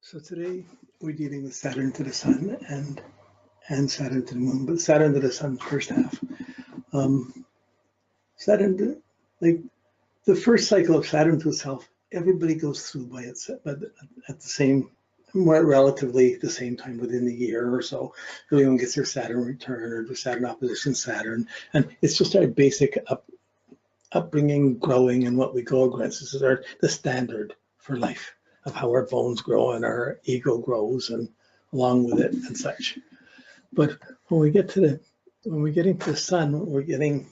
So today we're dealing with Saturn to the Sun and Saturn to the Moon, but Saturn to the Sun first half. Saturn, like the first cycle of Saturn to itself, everybody goes through by it, but at the same, more relatively the same time within the year or so. Everyone gets their Saturn return or their Saturn opposition Saturn, and it's just our basic upbringing, growing, and what we go against. This is the standard for life of how our bones grow and our ego grows, and along with it and such. But when we get into the Sun, we're getting.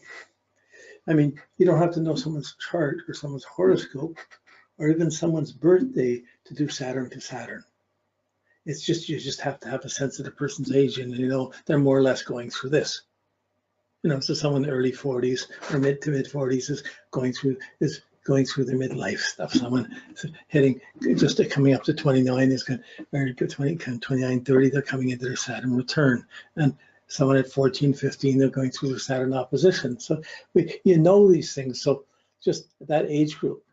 I mean, you don't have to know someone's chart or someone's horoscope or even someone's birthday to do Saturn to Saturn. It's just, you just have to have a sense of the person's age, and you know they're more or less going through this. You know, so someone in the early 40s or mid 40s is going through their midlife stuff. Someone hitting just coming up to 29 is going to 29, 30. They're coming into their Saturn return, and someone at 14, 15, they're going through their Saturn opposition. So you know these things. So just that age group,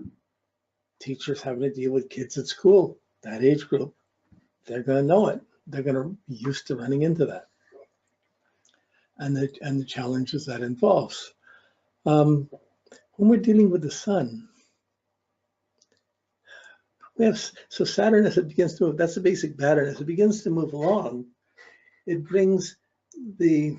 teachers having to deal with kids at school, that age group, they're going to know it. They're going to be used to running into that, and the challenges that involves. When we're dealing with the Sun, we have, so Saturn, as it begins to move, that's the basic pattern. As it begins to move along, it brings the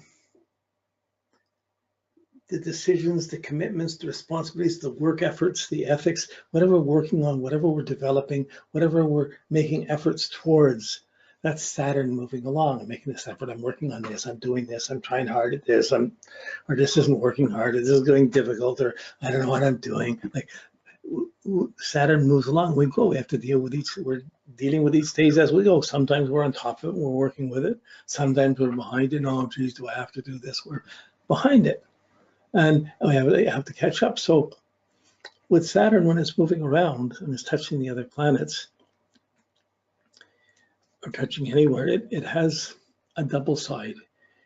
decisions, the commitments, the responsibilities, the work efforts, the ethics, whatever we're working on, whatever we're developing, whatever we're making efforts towards, that's Saturn moving along. I'm making this effort, I'm working on this, I'm doing this, I'm trying hard at this, or this isn't working hard, this is getting difficult, or I don't know what I'm doing. Like Saturn moves along, we go, we have to deal with we're dealing with each stage as we go. Sometimes we're on top of it, we're working with it. Sometimes we're behind it. Oh, geez, do I have to do this? We're behind it. And we have to catch up. So with Saturn, when it's moving around and it's touching the other planets, or touching anywhere, it has a double side.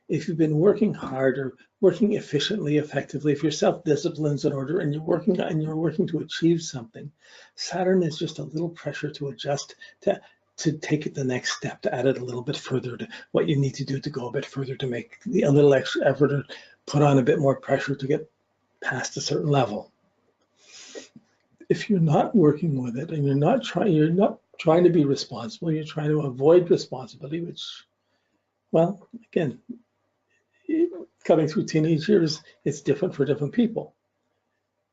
If you've been working hard or working efficiently, effectively, if your self-discipline's in order and you're working to achieve something, Saturn is just a little pressure to adjust, to take it the next step, to add it a little bit further to what you need to do to go a bit further, to make a little extra effort, or put on a bit more pressure to get past a certain level. If you're not working with it and you're not trying to be responsible, you're trying to avoid responsibility, which, well, again, coming through teenage years, it's different for different people.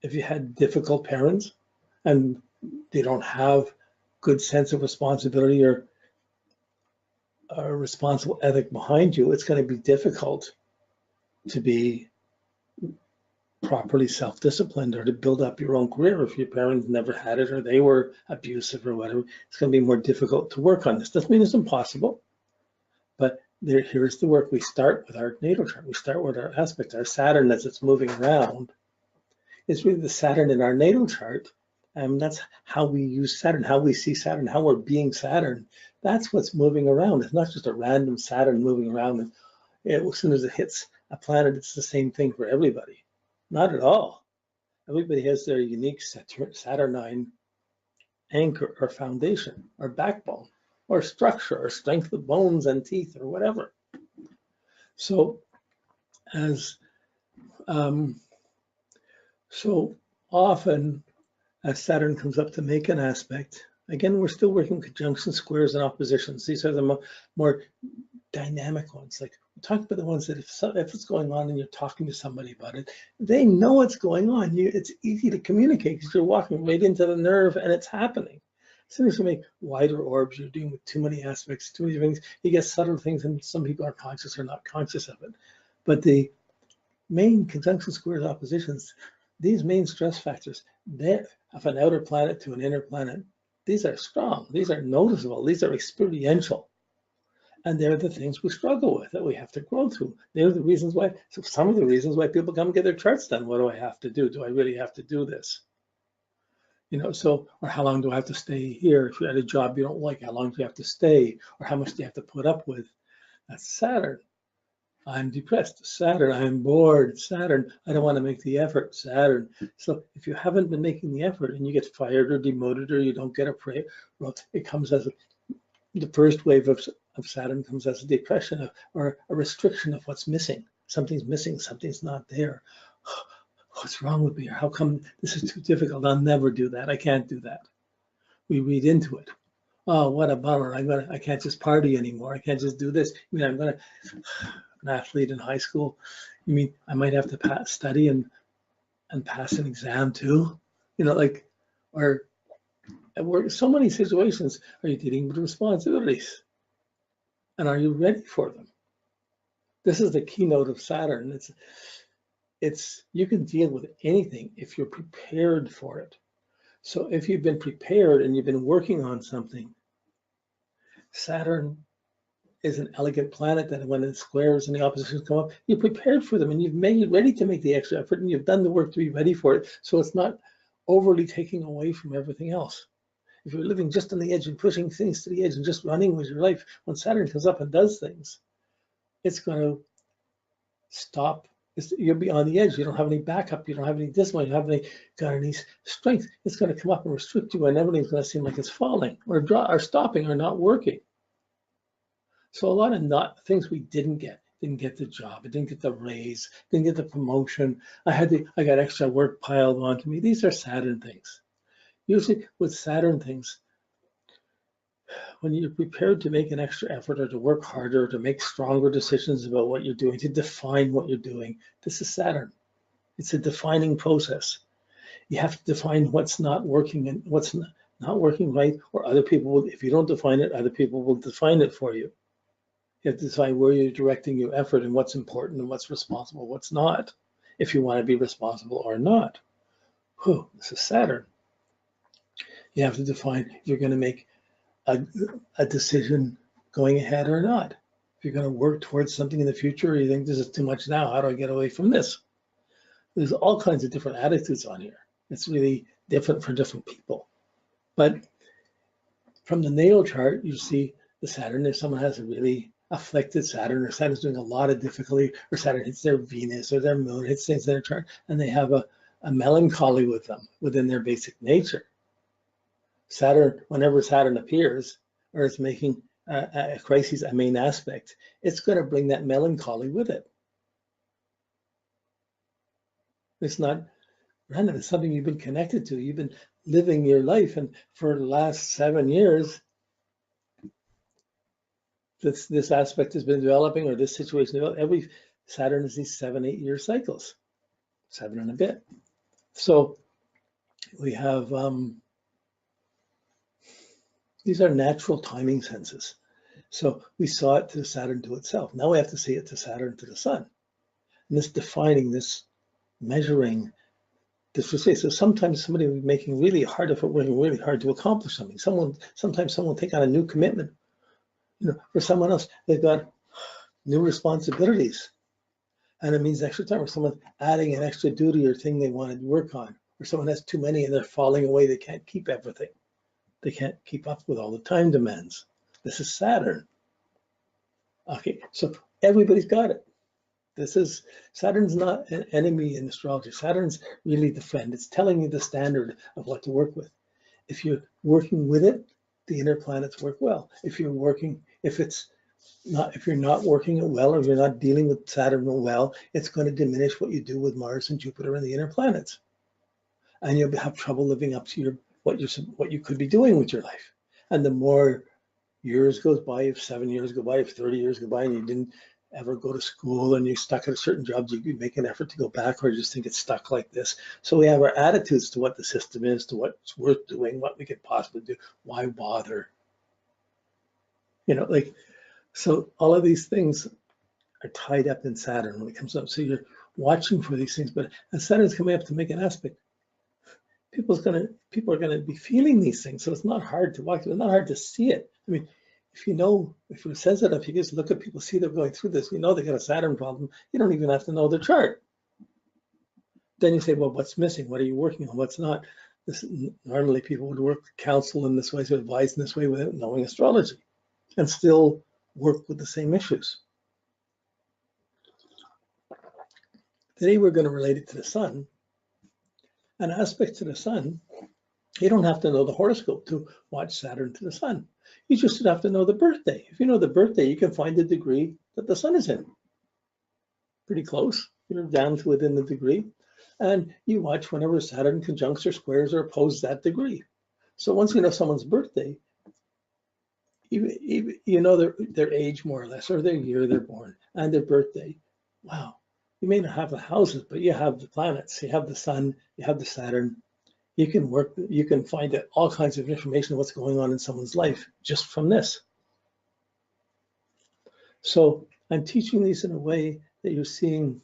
If you had difficult parents and they don't have good sense of responsibility or a responsible ethic behind you, it's going to be difficult to be properly self-disciplined or to build up your own career. If your parents never had it or they were abusive or whatever, it's going to be more difficult to work on this. Doesn't mean it's impossible, but here's the work. We start with our natal chart. We start with our aspect. Our Saturn, as it's moving around, is really the Saturn in our natal chart. And that's how we use Saturn, how we see Saturn, how we're being Saturn. That's what's moving around. It's not just a random Saturn moving around. And as soon as it hits a planet, it's the same thing for everybody. Not at all. Everybody has their unique Saturnine anchor or foundation or backbone or structure or strength of bones and teeth or whatever. So so often as Saturn comes up to make an aspect, again, we're still working conjunctions, squares, and oppositions. These are the more dynamic ones. Like we talk about the ones that if it's going on and you're talking to somebody about it, they know what's going on. It's easy to communicate because you're walking right into the nerve and it's happening. As soon as you make wider orbs, you're dealing with too many aspects, too many things. You get subtle things, and some people are conscious or not conscious of it. But the main conjunction, squares, oppositions, these main stress factors, of an outer planet to an inner planet, these are strong, these are noticeable, these are experiential. And they're the things we struggle with, that we have to grow through. They're the reasons why, so some of the reasons why people come and get their charts done. What do I have to do? Do I really have to do this? You know, so, or how long do I have to stay here? If you're at a job you don't like, how long do you have to stay? Or how much do you have to put up with? That's Saturn. I'm depressed. Saturn. I'm bored. Saturn. I don't want to make the effort. Saturn. So if you haven't been making the effort and you get fired or demoted or you don't get a praise, well, it comes as The first wave of Saturn comes as a depression or a restriction of what's missing. Something's missing, something's not there. What's wrong with me? Or how come this is too difficult? I'll never do that. I can't do that. We read into it. Oh, what a bummer. I can't just party anymore. I can't just do this. I mean, I'm an athlete in high school. You mean I might have to study and pass an exam too? You know, like, or at work, so many situations, are you dealing with responsibilities? And are you ready for them? This is the keynote of Saturn. It's you can deal with anything if you're prepared for it. So if you've been prepared and you've been working on something, Saturn is an elegant planet that when the squares and the oppositions come up, you're prepared for them and you've made it ready to make the extra effort and you've done the work to be ready for it. So it's not overly taking away from everything else. If you're living just on the edge and pushing things to the edge and just running with your life, when Saturn comes up and does things, it's going to stop. You'll be on the edge. You don't have any backup. You don't have any discipline. You don't have got any strength. It's going to come up and restrict you, and everything's going to seem like it's falling or stopping or not working. So a lot of things we didn't get the job. I didn't get the raise. Didn't get the promotion. I got extra work piled onto me. These are Saturn things. Usually with Saturn things, when you're prepared to make an extra effort or to work harder, to make stronger decisions about what you're doing, to define what you're doing, this is Saturn. It's a defining process. You have to define what's not working and what's not working right, or other people will, if you don't define it, other people will define it for you. You have to decide where you're directing your effort and what's important and what's responsible, what's not, if you want to be responsible or not. Whew, this is Saturn. You have to define if you're going to make a decision going ahead or not. If you're going to work towards something in the future, or you think this is too much now, how do I get away from this? There's all kinds of different attitudes on here. It's really different for different people. But from the natal chart, you see the Saturn, if someone has a really afflicted Saturn, or Saturn's doing a lot of difficulty, or Saturn hits their Venus or their moon, hits things in their chart, and they have a melancholy with them within their basic nature. Saturn, whenever Saturn appears, or it's making a crisis a main aspect, it's going to bring that melancholy with it. It's not random. It's something you've been connected to. You've been living your life, and for the last 7 years, this aspect has been developing, or this situation. Every Saturn is these 7-8 year cycles, 7 and a bit. So we have these are natural timing senses. So we saw it to Saturn to itself. Now we have to see it to Saturn to the Sun. And this defining, this measuring, this will say. So sometimes somebody will be making really hard effort, working really hard to accomplish something. Sometimes someone will take on a new commitment. For someone else, they've got new responsibilities. And it means extra time, or someone's adding an extra duty or thing they want to work on, or someone has too many and they're falling away. They can't keep everything. They can't keep up with all the time demands. This is Saturn. Okay, so everybody's got it. Saturn's not an enemy in astrology. Saturn's really the friend. It's telling you the standard of what to work with. If you're working with it, the inner planets work well. If you're not working it well, or if you're not dealing with Saturn well, it's going to diminish what you do with Mars and Jupiter and the inner planets. And you'll have trouble living up to what you could be doing with your life. And the more years goes by, if 7 years go by, if 30 years go by, and you didn't ever go to school and you're stuck at a certain job, you could make an effort to go back, or just think it's stuck like this. So we have our attitudes to what the system is, to what's worth doing, what we could possibly do. Why bother? So all of these things are tied up in Saturn when it comes up. So you're watching for these things, but as Saturn's coming up to make an aspect, people are gonna be feeling these things. So it's not hard to watch. It's not hard to see it. I mean, if you're sensitive, you just look at people, see they're going through this, they got a Saturn problem. You don't even have to know their chart. Then you say, well, what's missing? What are you working on? What's not? Normally people would work counsel in this way, so advise in this way without knowing astrology, and still work with the same issues. Today we're going to relate it to the Sun. An aspect to the Sun You don't have to know the horoscope to watch Saturn to the Sun. You just have to know the birthday. If you know the birthday, you can find the degree that the Sun is in. Pretty close. You're down to within the degree. And you watch whenever Saturn conjuncts or squares or opposes that degree. So once you know someone's birthday, you know their age more or less, or their year they're born, and their birthday. Wow. You may not have the houses, but you have the planets. You have the Sun, you have the Saturn. You can find out all kinds of information of what's going on in someone's life just from this. So I'm teaching these in a way that you're seeing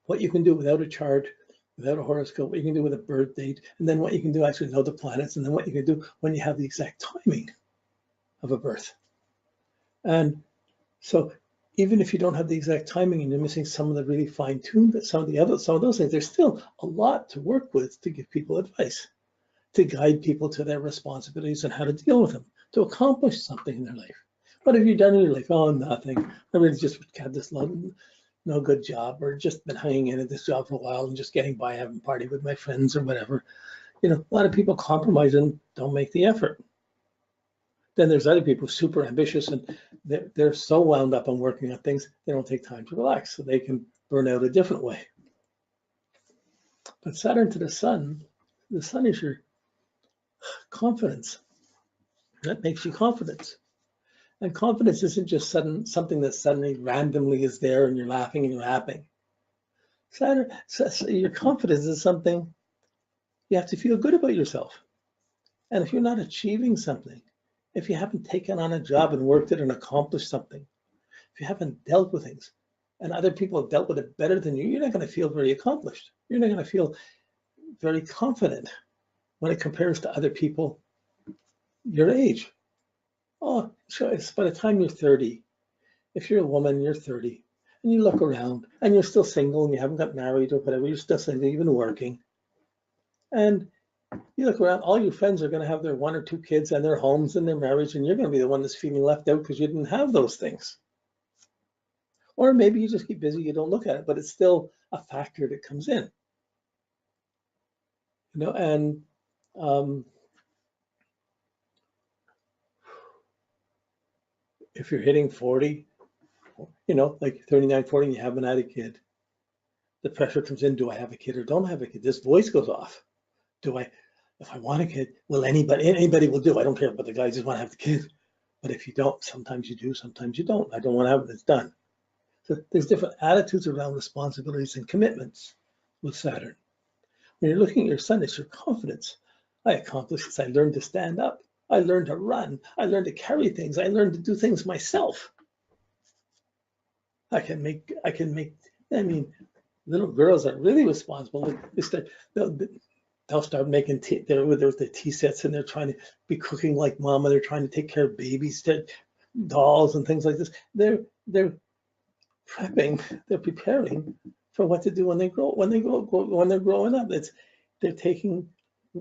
what you can do without a chart, without a horoscope, what you can do with a birth date, and then what you can do actually know the planets, and then what you can do when you have the exact timing of a birth. And so even if you don't have the exact timing and you're missing some of the really fine-tuned, but some of those things, there's still a lot to work with to give people advice, to guide people to their responsibilities and how to deal with them, to accomplish something in their life. What have you done in your life? Oh, nothing. I really just had this no good job, or just been hanging in at this job for a while and just getting by, having a party with my friends or whatever. You know, a lot of people compromise and don't make the effort. Then there's other people super ambitious and they're so wound up on working on things, they don't take time to relax, so they can burn out a different way. But Saturn to the Sun is your confidence. That makes you confident. And confidence isn't just something that suddenly randomly is there and you're laughing and you're happy. Your confidence is something you have to feel good about yourself. And if you're not achieving something, if you haven't taken on a job and worked it and accomplished something, if you haven't dealt with things and other people have dealt with it better than you, you're not going to feel very accomplished. You're not going to feel very confident when it compares to other people your age. Oh, so it's by the time you're 30, if you're a woman, you're 30, and you look around and you're still single and you haven't got married or whatever, you're still single, even working. And you look around, all your friends are going to have their 1 or 2 kids and their homes and their marriage, and you're going to be the one that's feeling left out because you didn't have those things. Or maybe you just keep busy, you don't look at it, but it's still a factor that comes in. You know, and if you're hitting 40, you know, like 39, 40, and you haven't had a kid, the pressure comes in, do I have a kid or don't have a kid? This voice goes off. If I want a kid, anybody will do. I don't care, but the guys just want to have the kid. But if you don't, sometimes you do, sometimes you don't. I don't want to have it, it's done. So there's different attitudes around responsibilities and commitments with Saturn. When you're looking at your Sun, it's your confidence. I accomplished this. I learned to stand up. I learned to run. I learned to carry things. I learned to do things myself. I mean, little girls are really responsible. They'll start making tea. With the tea sets, and they're trying to be cooking like mama. They're trying to take care of babies, dolls, and things like this. They're prepping. They're preparing for what to do when they're growing up.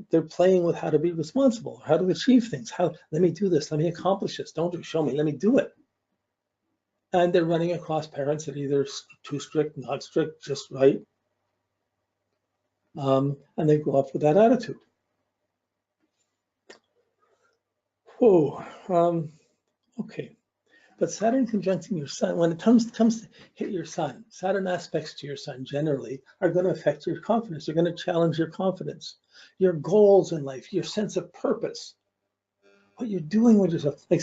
They're playing with how to be responsible, how to achieve things. Let me do this. Let me accomplish this. Don't just show me. Let me do it. And they're running across parents that are either too strict, not strict, just right. And they go off with that attitude. Whoa. Okay. But Saturn conjuncting your Sun, when it comes to hit your Sun, Saturn aspects to your Sun generally are going to affect your confidence. They're going to challenge your confidence, your goals in life, your sense of purpose, what you're doing with yourself. Like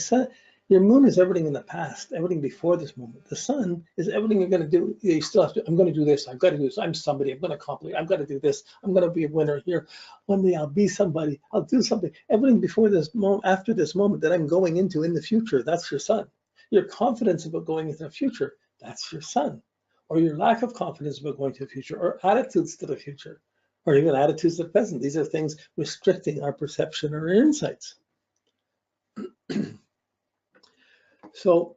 your Moon is everything in the past, everything before this moment. The Sun is everything you're going to do. You still have to. I'm going to do this. I've got to do this. I'm somebody. I'm going to accomplish. I've got to do this. I'm going to be a winner here. One day I'll be somebody. I'll do something. Everything before this moment, after this moment that I'm going into in the future. That's your Sun. Your confidence about going into the future. That's your Sun. Or your lack of confidence about going to the future, or attitudes to the future, or even attitudes to the present. These are things restricting our perception or our insights. So